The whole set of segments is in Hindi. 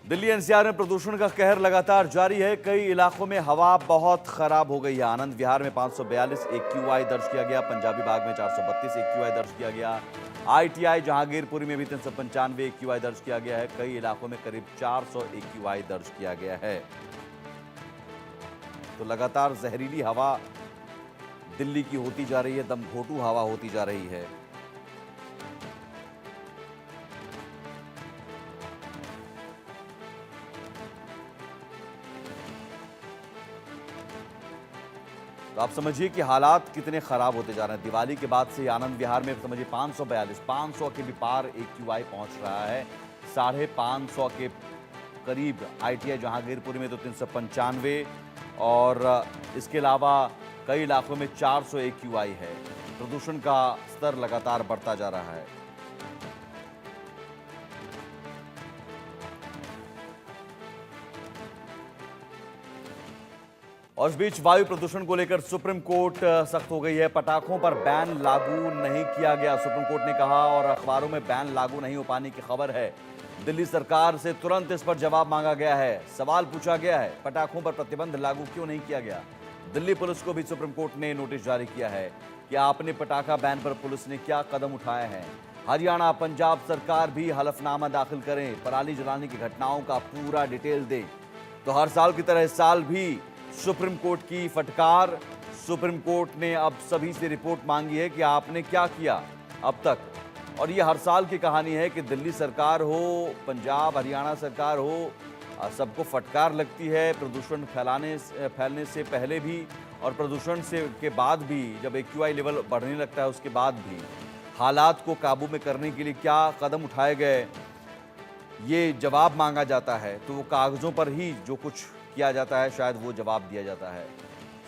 दिल्ली एनसीआर में प्रदूषण का कहर लगातार जारी है। कई इलाकों में हवा बहुत खराब हो गई है। आनंद विहार में 542 एक्यूआई दर्ज किया गया, पंजाबी बाग में 432 एक्यूआई दर्ज किया गया, आईटीआई जहांगीरपुरी में भी 395 एक्यूआई दर्ज किया गया है। कई इलाकों में करीब 400 एक्यूआई दर्ज किया गया है। तो लगातार जहरीली हवा दिल्ली की होती जा रही है, दमघोटू हवा होती जा रही है। तो आप समझिए कि हालात कितने खराब होते जा रहे हैं। दिवाली के बाद से आनंद विहार में समझिए 500 के भी पार एक्यूआई पहुंच रहा है। 550 के करीब आईटीआई जहांगीरपुरी में तो 395 और इसके अलावा कई इलाकों में 400 एक्यूआई है। प्रदूषण का स्तर लगातार बढ़ता जा रहा है। और इस बीच वायु प्रदूषण को लेकर सुप्रीम कोर्ट सख्त हो गई है। पटाखों पर बैन लागू नहीं किया गया, सुप्रीम कोर्ट ने कहा, और अखबारों में बैन लागू नहीं हो पाने की खबर है। दिल्ली सरकार से तुरंत इस पर जवाब मांगा गया है। सवाल पूछा गया है, पटाखों पर प्रतिबंध लागू क्यों नहीं किया गया। दिल्ली पुलिस को भी सुप्रीम कोर्ट ने नोटिस जारी किया है कि आपने पटाखा बैन पर पुलिस ने क्या कदम उठाए हैं। हरियाणा, पंजाब सरकार भी हलफनामा दाखिल करें, पराली जलाने की घटनाओं का पूरा डिटेल दें। तो हर साल की तरह इस साल भी सुप्रीम कोर्ट की फटकार। सुप्रीम कोर्ट ने अब सभी से रिपोर्ट मांगी है कि आपने क्या किया अब तक। और ये हर साल की कहानी है कि दिल्ली सरकार हो, पंजाब हरियाणा सरकार हो, सबको फटकार लगती है प्रदूषण फैलने से पहले भी और प्रदूषण से के बाद भी। जब एक्यूआई लेवल बढ़ने लगता है उसके बाद भी हालात को काबू में करने के लिए क्या कदम उठाए गए, ये जवाब मांगा जाता है। तो वो कागजों पर ही जो कुछ किया जाता है शायद वो जवाब दिया जाता है।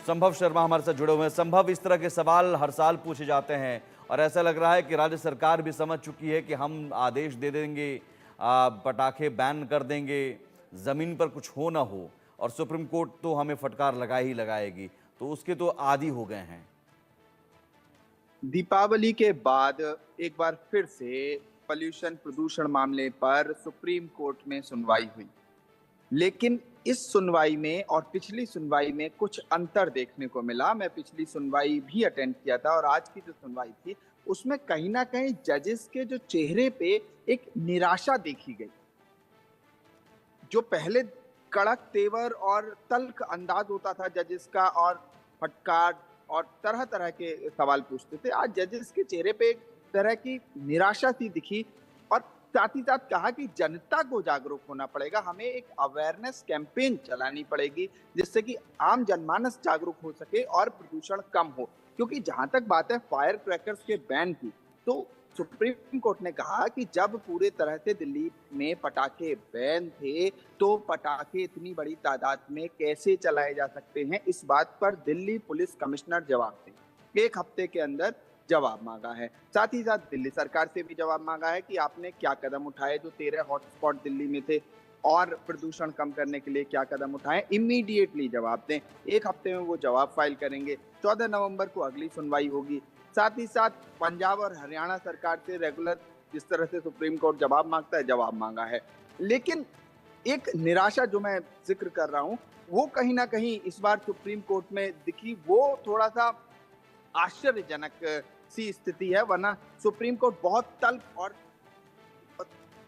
संभव शर्मा हमारे साथ जुड़े हुए हैं। संभव, इस तरह के सवाल हर साल पूछे जाते हैं और ऐसा लग रहा है कि राज्य सरकार भी समझ चुकी है कि हम आदेश दे देंगे, पटाखे बैन कर देंगे, जमीन पर कुछ हो ना हो, और सुप्रीम कोर्ट तो हमें फटकार लगाए ही लगाएगी। तो उसके तो आदी हो गए हैं। दीपावली के बाद एक बार फिर से पॉल्यूशन प्रदूषण मामले पर सुप्रीम कोर्ट में सुनवाई हुई, लेकिन इस सुनवाई में और पिछली सुनवाई में कुछ अंतर देखने को मिला। मैं पिछली सुनवाई भी अटेंड किया था और आज की जो सुनवाई थी उसमें कहीं ना कहीं जजेस के जो चेहरे पे एक निराशा देखी गई। जो पहले कड़क तेवर और तल्ख अंदाज होता था जजेस का और फटकार और तरह तरह के सवाल पूछते थे, आज जजेस के चेहरे पे एक तरह की निराशा सी दिखी। और साथ ही साथ कहा कि जनता को जागरूक होना पड़ेगा, हमें एक अवेयरनेस कैंपेन चलानी पड़ेगी जिससे कि आम जनमानस जागरूक हो सके और प्रदूषण कम हो। क्योंकि जहां तक बात है फायर क्रैकर्स के बैन की, तो सुप्रीम कोर्ट ने कहा कि जब पूरे तरह से दिल्ली में पटाखे बैन थे तो पटाखे इतनी बड़ी तादाद में कैसे चलाए जा सकते हैं, इस बात पर दिल्ली पुलिस कमिश्नर जवाब दें। एक हफ्ते के अंदर जवाब मांगा है। साथ ही साथ दिल्ली सरकार से भी जवाब मांगा है कि आपने क्या कदम उठाए जो 13 हॉटस्पॉट दिल्ली में थे और प्रदूषण कम करने के लिए क्या कदम उठाए, इमीडिएटली जवाब दें। एक हफ्ते में वो जवाब फाइल करेंगे। 14 नवंबर को अगली सुनवाई होगी। साथ ही साथ पंजाब और हरियाणा सरकार से रेगुलर जिस तरह से सुप्रीम कोर्ट जवाब मांगता है, जवाब मांगा है। लेकिन एक निराशा जो मैं जिक्र कर रहा हूं वो कहीं ना कहीं इस बार सुप्रीम कोर्ट में दिखी। वो थोड़ा सा आश्चर्यजनक सी स्थिति है, वरना सुप्रीम कोर्ट बहुत तल्ख और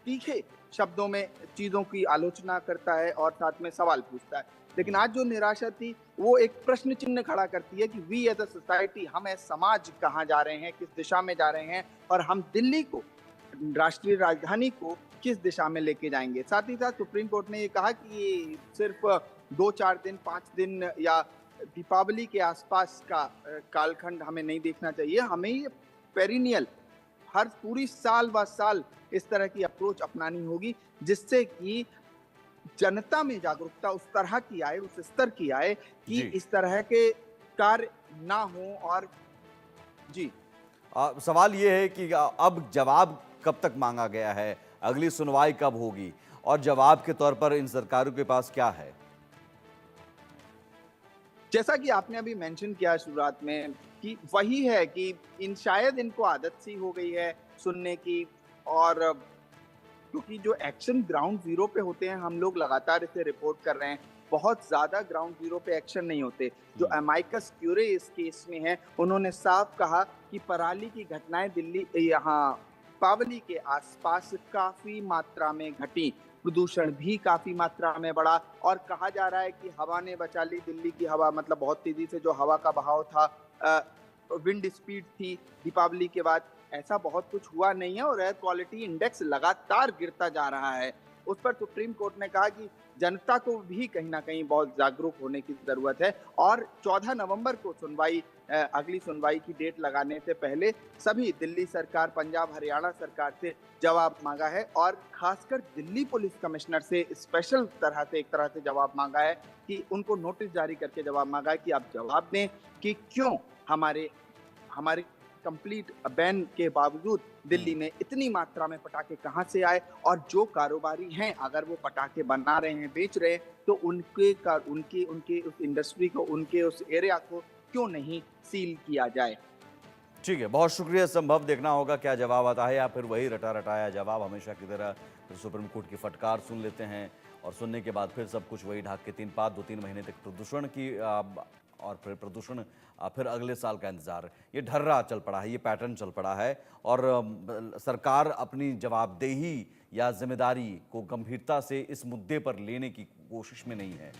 तीखे शब्दों में चीजों की आलोचना करता है और साथ में सवाल पूछता है। लेकिन आज जो निराशा थी वो एक प्रश्न चिन्ह खड़ा करती है कि वी एज अ सोसाइटी, हम एज समाज कहाँ जा रहे हैं, किस दिशा में जा रहे हैं और हम दिल्ली को, राष्ट्रीय राजधानी को किस दिशा में लेके जाएंगे। साथ ही साथ सुप्रीम कोर्ट ने ये कहा कि ये सिर्फ 2-4 दिन, 5 दिन या दीपावली के आसपास का कालखंड हमें नहीं देखना चाहिए, हमें ये पेरिनियल हर पूरी साल व साल इस तरह की अप्रोच अपनानी होगी जिससे कि जनता में जागरूकता उस तरह की आए, उस स्तर की आए कि इस तरह के कार्य ना हो। और जी सवाल ये है कि अब जवाब कब तक मांगा गया है, अगली सुनवाई कब होगी, और जवाब के तौर पर इन सरकारों के पास क्या है। जैसा कि आपने अभी मेंशन किया शुरुआत में कि वही है कि शायद इनको आदत सी हो गई है सुनने की, और क्योंकि जो एक्शन ग्राउंड जीरो पे होते हैं, हम लोग लगातार इसे रिपोर्ट कर रहे हैं, बहुत ज्यादा ग्राउंड जीरो पे एक्शन नहीं होते। जो अमाइकस क्यूरे इस केस में है, उन्होंने साफ कहा कि पराली की घटनाएं दिल्ली यहाँ पावली के आसपास काफी मात्रा में घटी, प्रदूषण भी काफी मात्रा में बढ़ा, और कहा जा रहा है कि हवा ने बचा ली दिल्ली की हवा, मतलब बहुत तेजी से जो हवा का बहाव था, विंड स्पीड थी दीपावली के बाद, ऐसा बहुत कुछ हुआ नहीं है और एयर क्वालिटी इंडेक्स लगातार गिरता जा रहा है। उस पर सुप्रीम कोर्ट ने कहा कि जनता को भी कहीं ना कहीं बहुत जागरूक होने की जरूरत है, और 14 नवंबर को अगली सुनवाई की डेट लगाने से पहले सभी दिल्ली सरकार, पंजाब, हरियाणा सरकार से जवाब मांगा है, और खासकर दिल्ली पुलिस कमिश्नर से स्पेशल एक तरह से जवाब मांगा है कि उनको नोटिस जारी करके जवाब मांगा है कि आप जवाब दें कि क्यों हमारे कंप्लीट बैन के बावजूद दिल्ली में इतनी मात्रा में पटाखे कहां से आए, और जो कारोबारी हैं अगर वो पटाखे बना रहे हैं, बेच रहे हैं, तो उनके उस इंडस्ट्री को, उनके उस एरिया को क्यों नहीं सील किया जाए। ठीक है, बहुत शुक्रिया। संभव देखना होगा क्या जवाब आता है, या फिर वही रटा रटाया जवाब हमेशा की तरह फिर सुप्रीम कोर्ट की फटकार सुन लेते हैं और सुनने के बाद फिर सब कुछ वही ढाक के 2-3 महीने तक प्रदूषण की और फिर प्रदूषण फिर अगले साल का इंतजार। ये ढर्रा चल पड़ा है, ये पैटर्न चल पड़ा है, और सरकार अपनी जवाबदेही या जिम्मेदारी को गंभीरता से इस मुद्दे पर लेने की कोशिश में नहीं है।